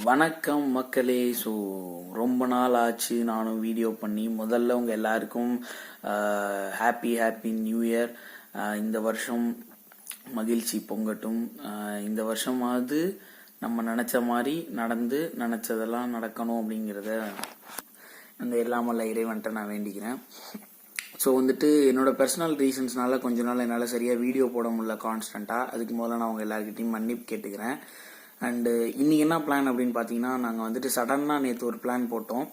வணக்கம் மக்களே. ஸோ ரொம்ப நாள் ஆச்சு நானும் வீடியோ பண்ணி. முதல்ல உங்கள் எல்லாருக்கும் ஹாப்பி நியூ இயர். இந்த வருஷம் மகிழ்ச்சி பொங்கட்டும். இந்த வருஷமாவது நம்ம நினச்ச மாதிரி நடந்து நினச்சதெல்லாம் நடக்கணும் அப்படிங்கிறத அந்த எல்லாமல்ல இறைவன்ட்ட நான் வேண்டிக்கிறேன். ஸோ என்னோட பர்சனல் ரீசன்ஸ்னால கொஞ்ச நாள் என்னால் சரியாக வீடியோ போட முடியல கான்ஸ்டண்ட்டாக. அதுக்கு முதல்ல நான் உங்கள் எல்லாருக்கிட்டையும் மன்னிப்பு கேட்டுக்கிறேன். அண்டு இன்றைக்கி என்ன பிளான் அப்படின்னு பார்த்தீங்கன்னா, நாங்கள் சடனாக நேற்று ஒரு பிளான் போட்டோம்.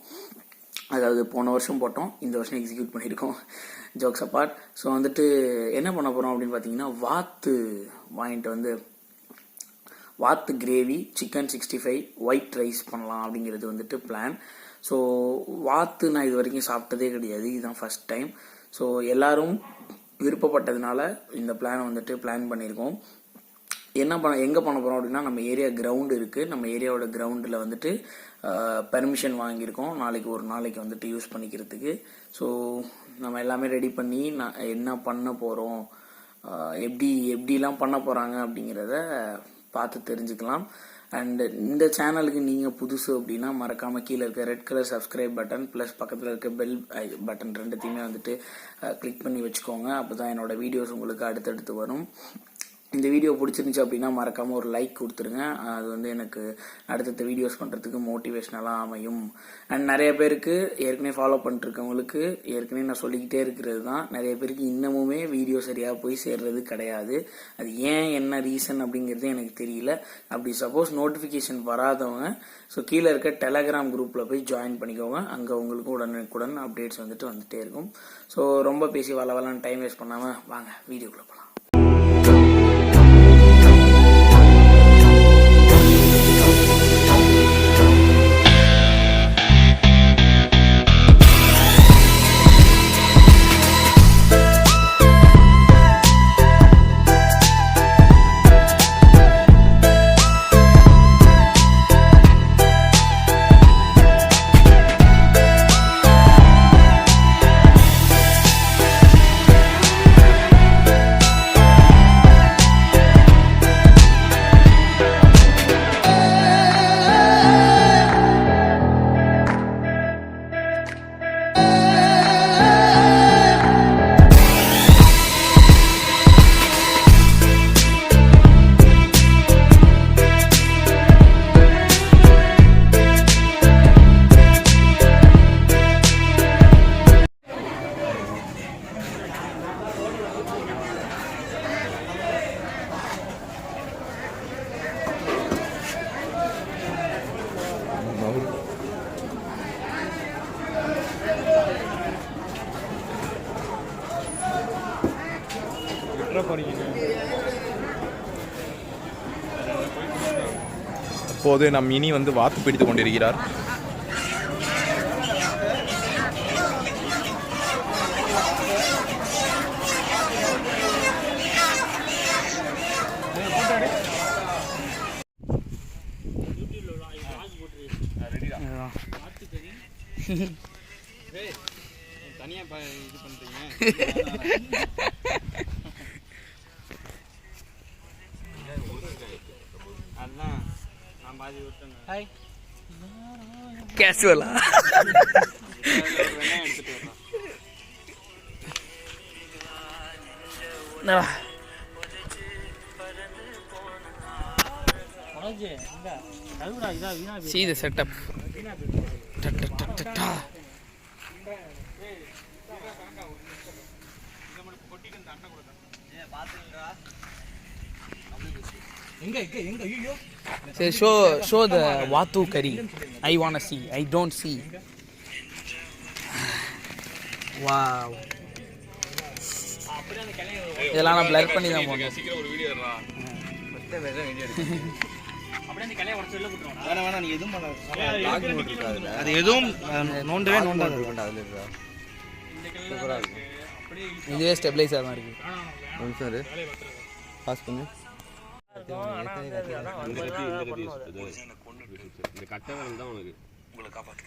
அதாவது போன வருஷம் போட்டோம், இந்த வருஷம் எக்ஸிக்யூட் பண்ணியிருக்கோம். Jokes apart. ஸோ என்ன பண்ண போகிறோம் அப்படின்னு பார்த்தீங்கன்னா, வாங்கிட்டு வாத்து கிரேவி, சிக்கன் 65, ஒயிட் ரைஸ் பண்ணலாம் அப்படிங்கிறது பிளான். ஸோ வாத்து நான் இது வரைக்கும் சாப்பிட்டதே கிடையாது, இதுதான் ஃபர்ஸ்ட் டைம். ஸோ எல்லாரும் விருப்பப்பட்டதுனால இந்த பிளானை பிளான் பண்ணியிருக்கோம். எங்கே பண்ண போகிறோம் அப்படின்னா, நம்ம ஏரியா கிரவுண்டு இருக்குது. நம்ம ஏரியாவோட கிரவுண்டில் பெர்மிஷன் வாங்கியிருக்கோம் ஒரு நாளைக்கு யூஸ் பண்ணிக்கிறதுக்கு. ஸோ நம்ம எல்லாமே ரெடி பண்ணி என்ன பண்ண போகிறோம், எப்படிலாம் பண்ண போகிறாங்க அப்படிங்கிறத பார்த்து தெரிஞ்சுக்கலாம். அண்டு இந்த சேனலுக்கு நீங்கள் புதுசு அப்படின்னா மறக்காமல் கீழே இருக்க red colour subscribe button plus பக்கத்தில் இருக்க பெல் பட்டன் ரெண்டுத்தையுமே கிளிக் பண்ணி வச்சுக்கோங்க. அப்போ தான் என்னோடய வீடியோஸ் உங்களுக்கு அடுத்தடுத்து வரும். இந்த வீடியோ பிடிச்சிருந்துச்சு அப்படின்னா மறக்காமல் ஒரு லைக் கொடுத்துருங்க. அது எனக்கு அடுத்தடுத்த வீடியோஸ் பண்ணுறதுக்கு மோட்டிவேஷ்னலாக அமையும். அண்ட் நிறைய பேருக்கு ஏற்கனவே ஃபாலோ பண்ணிட்டுருக்கவங்களுக்கு ஏற்கனவே நான் சொல்லிக்கிட்டே இருக்கிறது தான், நிறைய பேருக்கு இன்னமுமே வீடியோ சரியாக போய் சேர்றது கிடையாது. அது ஏன் என்ன ரீசன் அப்படிங்கிறது எனக்கு தெரியல. அப்படி சப்போஸ் நோட்டிஃபிகேஷன் வராதவங்க கீழே இருக்க டெலகிராம் குரூப்பில் போய் ஜாயின் பண்ணிக்கோங்க. அங்கே உங்களுக்கு உடனுக்குடன் அப்டேட்ஸ் வந்துட்டே இருக்கும். ஸோ ரொம்ப பேசி வளவலான்னு டைம் வேஸ்ட் பண்ணாமல் வாங்க வீடியோக்குள்ளே போகலாம். அப்போது நம் இனி வாத்து பிடித்து கொண்டிருக்கிறார். தனியா இது பண்றீங்க. கேஷுவலா see the setup. Say, show the Vatu curry. I wanna see. I don't see. Wow. இதெல்லாம் நான் பிளர் பண்ணி தான் போடுறேன். சீக்கிரம் ஒரு வீடியோ எடுறா. மொத்த வேற வீடியோ எடுங்க. அப்படியே அந்த கலைய உடைச்சு உள்ள போட்டுறோம். வேணா நீ எதுவும் பண்ணாத. லாக் மோட் இருக்கு அதுல. அது எதுவும் நோண்டவே நோண்டாது இருக்குடா அதுல இருக்கா. சூப்பரா இருக்கு. இதுவே ஸ்டெபிலைசர் மாதிரி இருக்கு. சார் பாஸ் பண்ணு. இந்த கட்டவன் தான் உங்களை காப்பாற்று.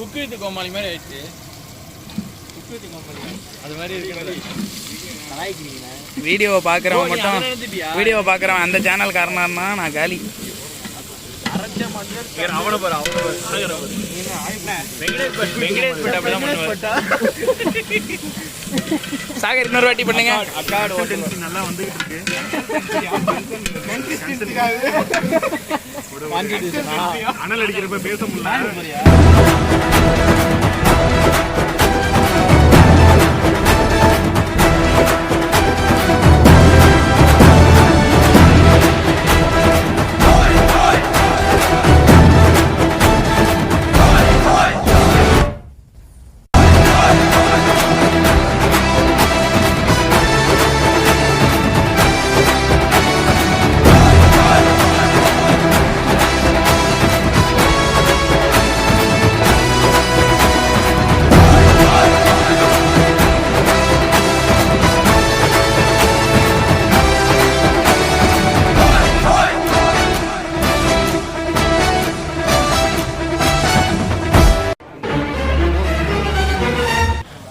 குக்கு வித்து கோமாளி மாதிரி ஆயிடுச்சு. குக்கு வித்து கோமாளி அது மாதிரி இருக்கிறது. வீடியோவை பார்க்குறவன் மட்டும் வீடியோவை பார்க்குறவன் அந்த சேனல் காரணம்னா நான் காலி. அவனை பாரு சாகர் இன்னொரு வாட்டி பண்ணுங்க. அக்காடு ஹோட்டல்ஸ் நல்லா வந்துகிட்டு இருக்கு. அனல் அடிக்கிறப்ப பேச முடியல.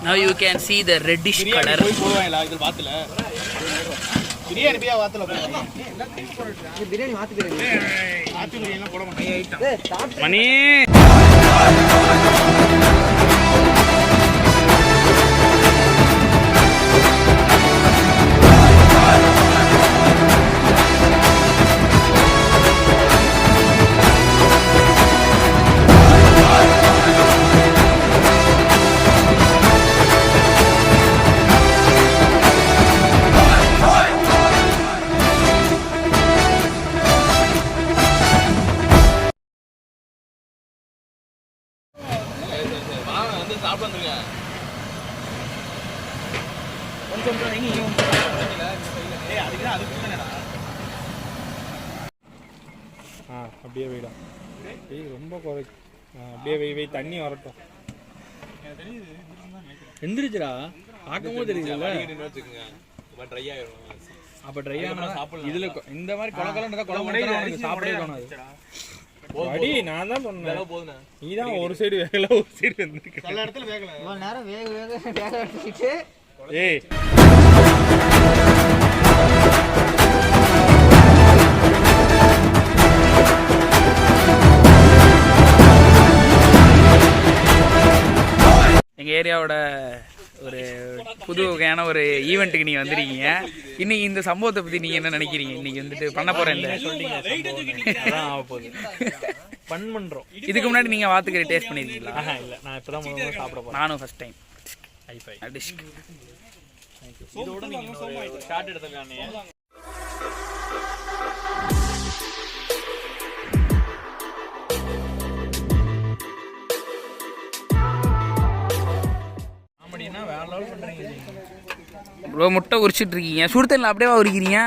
Now you can see the reddish color. மணி அப்படியே வைடா. ரொம்ப குறை. அப்படியே வை தண்ணி வரட்டும். எந்திரிச்சுடா பார்க்கும்போது தெரியுதுல்ல. அப்போ ட்ரை ஆனா இதில் இந்த மாதிரி குளக்கலன்றதா குளம் சாப்பிடவே தோணாது. அடி நான் தான் சொன்னேன். நீ தான் ஒரு சைடு வேகல ஒரு சைடு வந்துருக்கு. எல்லா இடத்துல வேகல. இவ்வளவு நேரம் வேக எடுத்துக்கிட்டு ஏய் எங்கள் ஏரியாவோட ஒரு புது வகையான ஒரு ஈவெண்ட்டுக்கு நீங்கள் வந்திருக்கீங்க. இன்னைக்கு இந்த சம்பவத்தை பற்றி நீங்கள் என்ன நினைக்கிறீங்க? இன்னைக்கு வந்துட்டு பண்ண போகிறேன் பண்ணுறோம். இதுக்கு முன்னாடி நீங்கள் வாத்துக்கறி டேஸ்ட் பண்ணியிருக்கீங்களா? இல்லை, நான் இப்போ தான் முதல்ல சாப்பிட போகிறேன். நானும் ஃபர்ஸ்ட் டைம். இதோட நீங்கள் ஷார்ட் எடுத்துக்கானே. ப்ரோ முட்டை உரிச்சிட்டு இருக்கீங்க. சுடு தண்ணியில் அப்படியே உரிக்கிறீங்க?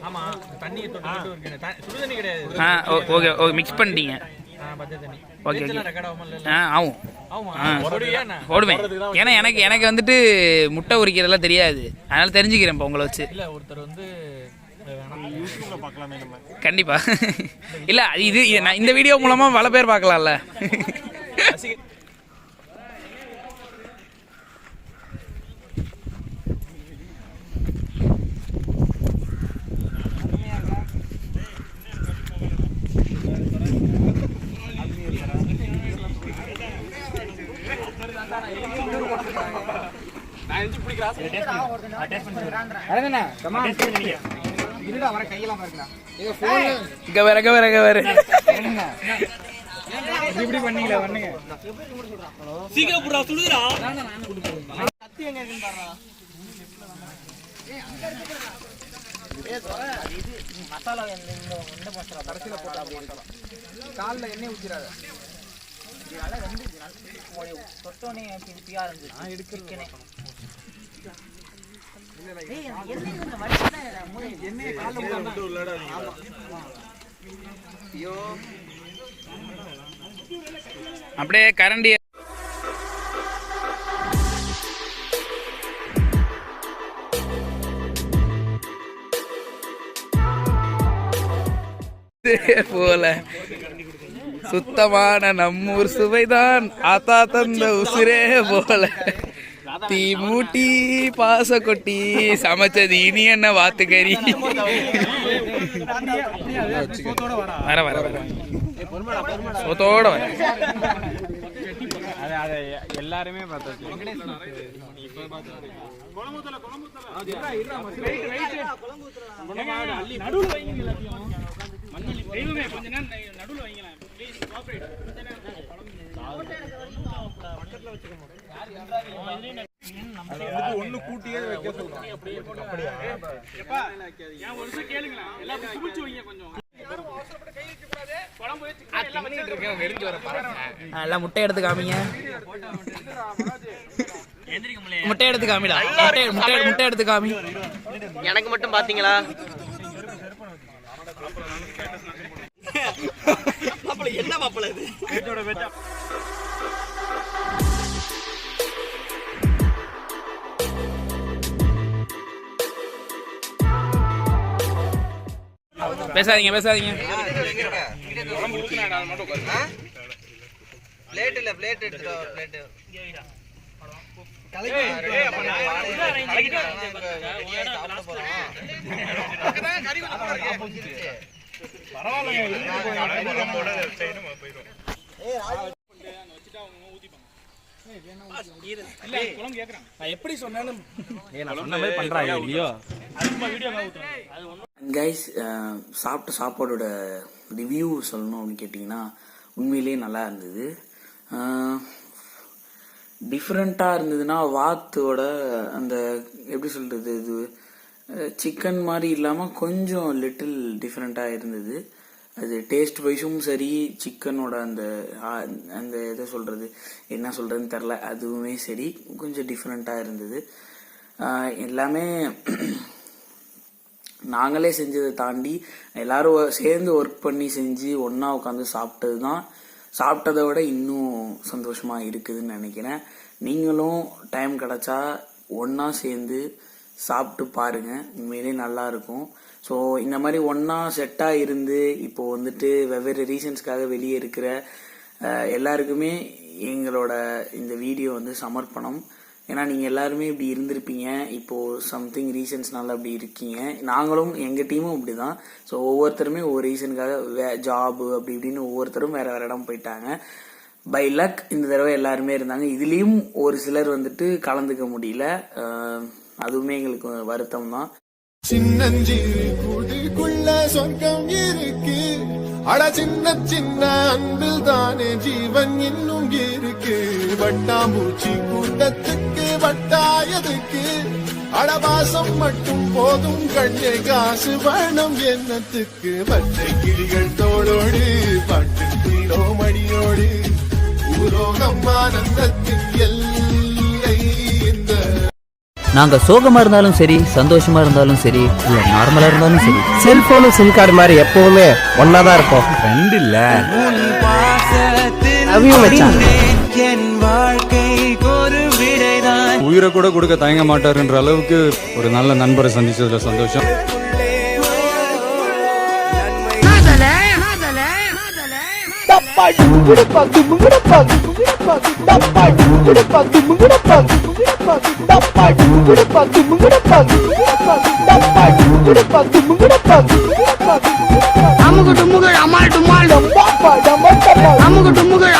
ஆமா, தண்ணி தொட்டு உரிக்கணும். சுடு தண்ணி கிடையாது. ஓகே ஓகே, மிக்ஸ் பண்ணிட்டீங்க. ஓகே ஆகும் போடுவேன். ஏன்னா எனக்கு வந்துட்டு முட்டை உரிக்கிறதெல்லாம் தெரியாது, அதனால தெரிஞ்சுக்கிறேன் இப்போ உங்களை வச்சு. இல்லை, ஒருத்தர் வந்து கண்டிப்பா இல்லை இது இந்த வீடியோ மூலமா பல பேர் பார்க்கலாம்ல. காலில் எண்ணெய் ஊற்றிடாத. தொட்டோனே எடுக்கிறேன். அப்படியே கரண்டி போல சுத்தமான நம்மூர் சுவைதான் ஆத்தா தந்த உசிரே போல தீ மூட்டி பாச கொட்டி சமைச்சது இனி என்ன வாத்துக்கறி. வர வர வர சோத்தோட வர எல்லாருமே பார்த்தாச்சு. ஒண்ணு கூட்டியே வைக்க சொல்றாங்க. எல்லாம் முட்டை எடுத்து காமிங்க. முட்டை எடுத்து காமிடா. முட்டை எடுத்து காமி. எனக்கு மட்டும் பாத்தீங்களா? என்ன மாப்பிள்ள இது? பேசாதீங்க பிளேட் இல்ல, பிளேட் எடுத்துட்டு பிளேட் எப்படி சொன்னாலும் பண்றாங்க இல்லையோ. கைஸ், சாப்பிட்ட சாப்பாடோட ரிவ்யூ சொல்லணும் அப்படின்னு கேட்டிங்கன்னா உண்மையிலேயே நல்லா இருந்தது. டிஃப்ரெண்ட்டாக இருந்ததுன்னா வாத்தோட அந்த எப்படி சொல்கிறது, இது சிக்கன் மாதிரி இல்லாமல் கொஞ்சம் லிட்டில் டிஃப்ரெண்ட்டாக இருந்தது. அது டேஸ்ட் வைஸும் சரி, சிக்கனோட அந்த அந்த எதை சொல்கிறது என்ன சொல்கிறதுன்னு தெரில, அதுவுமே சரி கொஞ்சம் டிஃப்ரெண்ட்டாக இருந்தது. எல்லாமே நாங்களே செஞ்சதை தாண்டி எல்லாரும் சேர்ந்து ஒர்க் பண்ணி செஞ்சு ஒன்றா உட்காந்து சாப்பிட்டது தான் சாப்பிட்டதை விட இன்னும் சந்தோஷமாக இருக்குதுன்னு நினைக்கிறேன். நீங்களும் டைம் கிடச்சா ஒன்றா சேர்ந்து சாப்பிட்டு பாருங்கள், உண்மையிலே நல்லாயிருக்கும். ஸோ இந்த மாதிரி ஒன்றா செட்டாக இருந்து இப்போது வந்துட்டு வெவ்வேறு ரீசன்ஸ்க்காக வெளியே இருக்கிற எல்லாருக்குமே எங்களோட இந்த வீடியோ வந்து சமர்ப்பணம். ஏன்னா நீங்கள் எல்லாருமே இப்படி இருந்திருப்பீங்க, இப்போது சம்திங் ரீசன்ஸ்னால அப்படி இருக்கீங்க. நாங்களும் எங்கள் டீமும் இப்படி தான். ஸோ ஒவ்வொருத்தருமே ஒவ்வொரு ரீசனுக்காக ஜாபு அப்படி இப்படின்னு ஒவ்வொருத்தரும் வேறு வேறு இடம் போயிட்டாங்க. பை லக் இந்த தடவை எல்லாருமே இருந்தாங்க. இதுலேயும் ஒரு சிலர் வந்துட்டு கலந்துக்க முடியல, அதுவுமே எங்களுக்கு வருத்தம் தான். சின்னஞ்சிறு கூட்டுக்குள்ள சொர்க்கம் இருக்கு, அட சின்ன சின்ன அன்பில் தானே ஜீவன் இன்னும் இருக்கு. வட்டாம்பூச்சி கூட்டத்துக்கு வட்டாயதுக்கு அடவாசம் மட்டும் போதும் கண்ணே, காசு வேணும் எண்ணத்துக்கு. பச்சை கிளிகள் தோளோடு பாட்டு குயிலோ மணியோடு ஊரோகம் ஆனந்தத்தின் எல்லை இந்த. நாங்க சோகமா இருந்தாலும் சரி, சந்தோஷமா இருந்தாலும் சரி, இல்ல நார்மலா இருந்தாலும் சரி, செல்போனும் சிம் கார்டு மாதிரி எப்பவுமே ஒன்னாதான் இருக்கும். ரெண்டு இல்ல. உயிரை கூட கொடுக்க தயங்க மாட்டாருன்ற அளவுக்கு ஒரு நல்ல நண்பரை சந்திச்சதுல சந்தோஷம். அமுகு டுமுகள் அமால் டுமால், அமுகு டுமுகள்